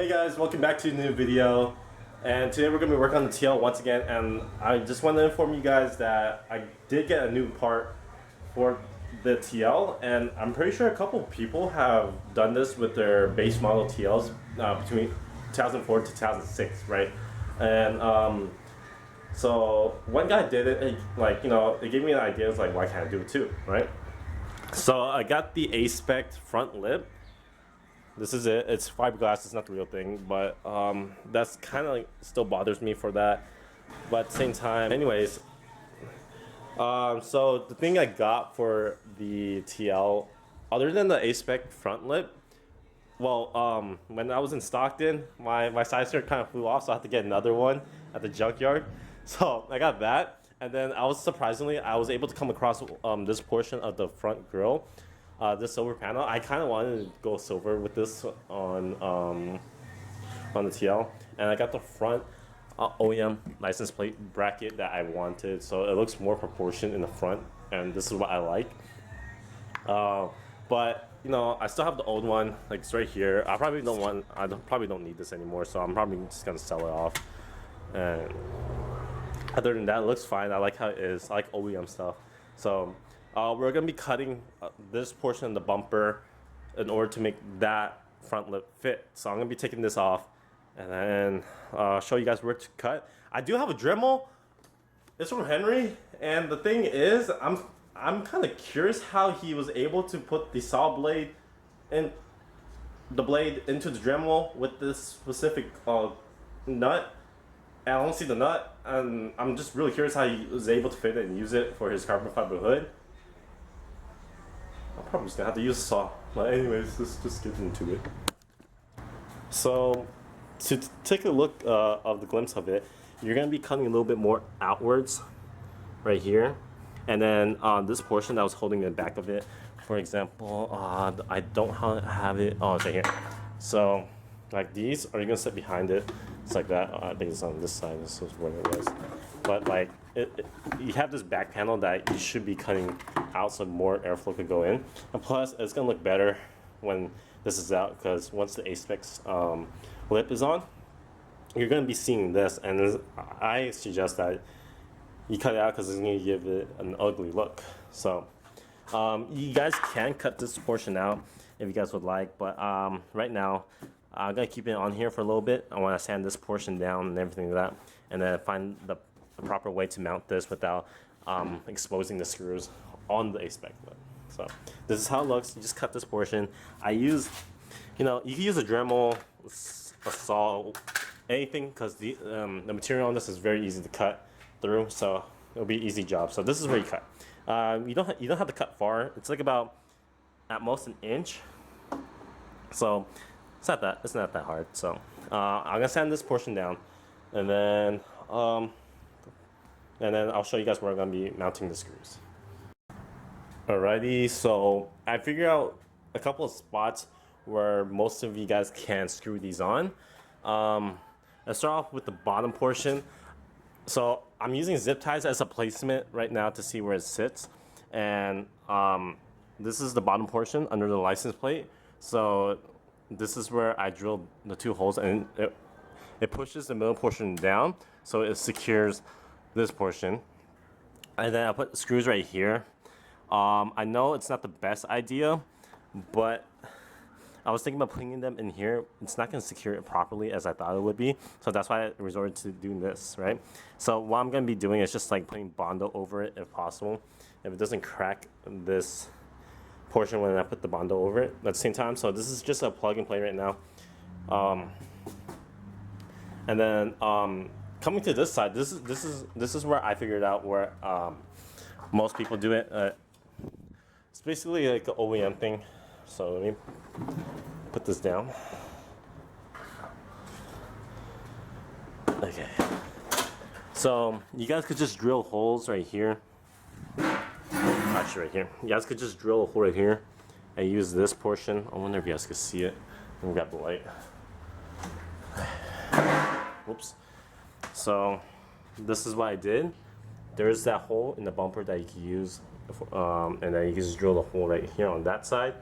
Hey guys, welcome back to a new video. And today we're going to be working on the TL once again, and I just want to inform you guys that I did get a new part for the TL, and I'm pretty sure a couple people have done this with their base model TLs between 2004 to 2006, right? And so one guy did it, it gave me an idea of like, why can't I do it too, right? So I got the A-spec front lip. This is it. It's fiberglass. It's not the real thing, but that's kind of like still bothers me for that. But at the same time, anyways. So the thing I got for the TL, other than the A-spec front lip, well, when I was in Stockton, my side skirt kind of flew off, so I had to get another one at the junkyard. So I got that, and then I was able to come across this portion of the front grille. This silver panel, I kind of wanted to go silver with this on the TL, and I got the front OEM license plate bracket that I wanted, so it looks more proportioned in the front, and this is what I like. But you know, I still have the old one, like it's right here. I probably don't need this anymore, so I'm probably just gonna sell it off. And other than that, it looks fine. I like how it is. I like OEM stuff. So we're going to be cutting this portion of the bumper in order to make that front lip fit. So I'm going to be taking this off and then show you guys where to cut. I do have a Dremel. It's from Henry, and the thing is, I'm kind of curious how he was able to put the saw blade into the Dremel with this specific nut. I don't see the nut, and I'm just really curious how he was able to fit it and use it for his carbon fiber hood. I'm probably just gonna have to use a saw, but anyways, let's just get into it. So, to take a look of the glimpse of it, you're gonna be cutting a little bit more outwards, right here, and then on this portion that was holding the back of it. For example, I don't have it. Oh, it's right here. So, like these, or you're gonna sit behind it. It's like that. I think it's on this side. This is where it was. But like, you have this back panel that you should be cutting out so more airflow could go in. And plus, it's gonna look better when this is out, because once the A-spec lip is on, you're gonna be seeing this, and I suggest that you cut it out because it's gonna give it an ugly look. So you guys can cut this portion out if you guys would like, but right now I'm gonna keep it on here for a little bit. I want to sand this portion down and everything like that, and then find the proper way to mount this without exposing the screws on the A-spec lip. So this is how it looks. You just cut this portion. I use, you can use a Dremel, a saw, anything, because the material on this is very easy to cut through. So it'll be an easy job. So this is where you cut. You don't have to cut far. It's like about at most an inch. So it's not that hard. So I'm gonna sand this portion down, and then I'll show you guys where I'm gonna be mounting the screws. Alrighty, so I figured out a couple of spots where most of you guys can screw these on. Let's start off with the bottom portion. So I'm using zip ties as a placement right now to see where it sits, and this is the bottom portion under the license plate. So this is where I drilled the two holes, and it pushes the middle portion down, so it secures this portion. And then I put the screws right here. I know it's not the best idea, but I was thinking about putting them in here. It's not going to secure it properly as I thought it would be, so that's why I resorted to doing this, right? So what I'm going to be doing is just like putting Bondo over it if possible, if it doesn't crack this portion when I put the Bondo over it at the same time. So this is just a plug and play right now. And then coming to this side, this is where I figured out where most people do it. It's basically like an OEM thing. So let me put this down. Okay. So you guys could just drill holes right here. Actually, right here. You guys could just drill a hole right here and use this portion. I wonder if you guys could see it. Let me grab the light. Whoops. So this is what I did. There's that hole in the bumper that you can use, and then you can just drill the hole right here on that side,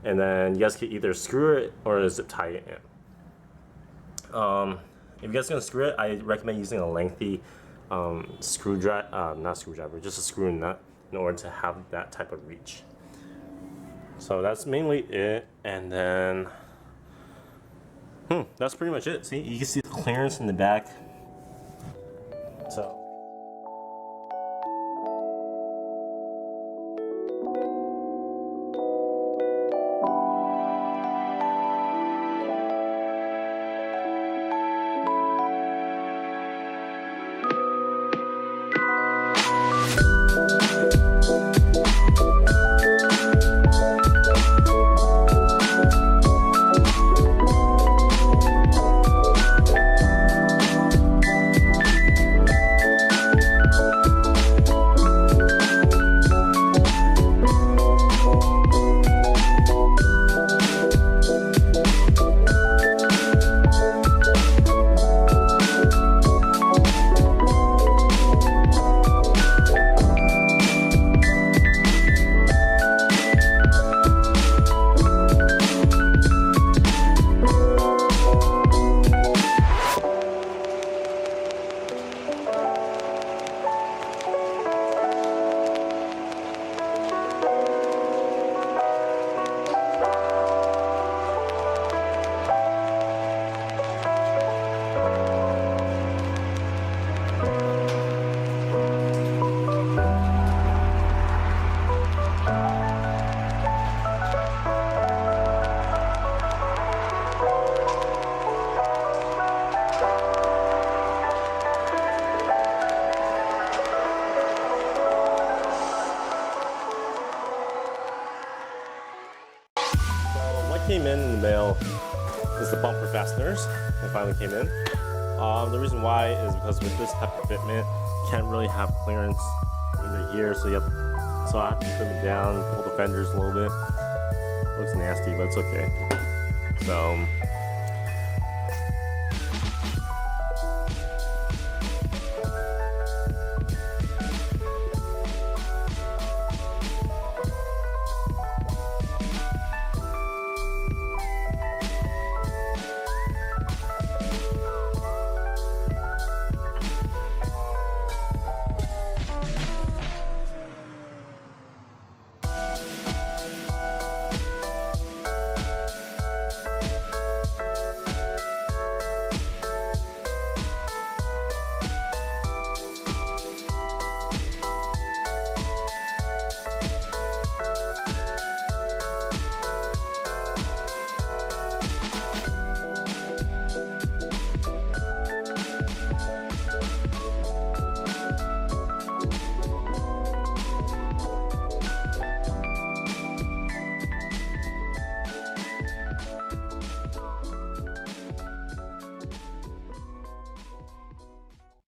and then you guys can either screw it or zip tie it in. If you guys are gonna screw it, I recommend using a lengthy screwdriver, not screwdriver, just a screw nut in order to have that type of reach. So that's mainly it, and then that's pretty much it. See, you can see the clearance in the back. So. Came in the mail is the bumper fasteners. They finally came in. The reason why is because with this type of fitment, you can't really have clearance in the ear, so I have to trim it down, pull the fenders a little bit. Looks nasty, but it's okay. So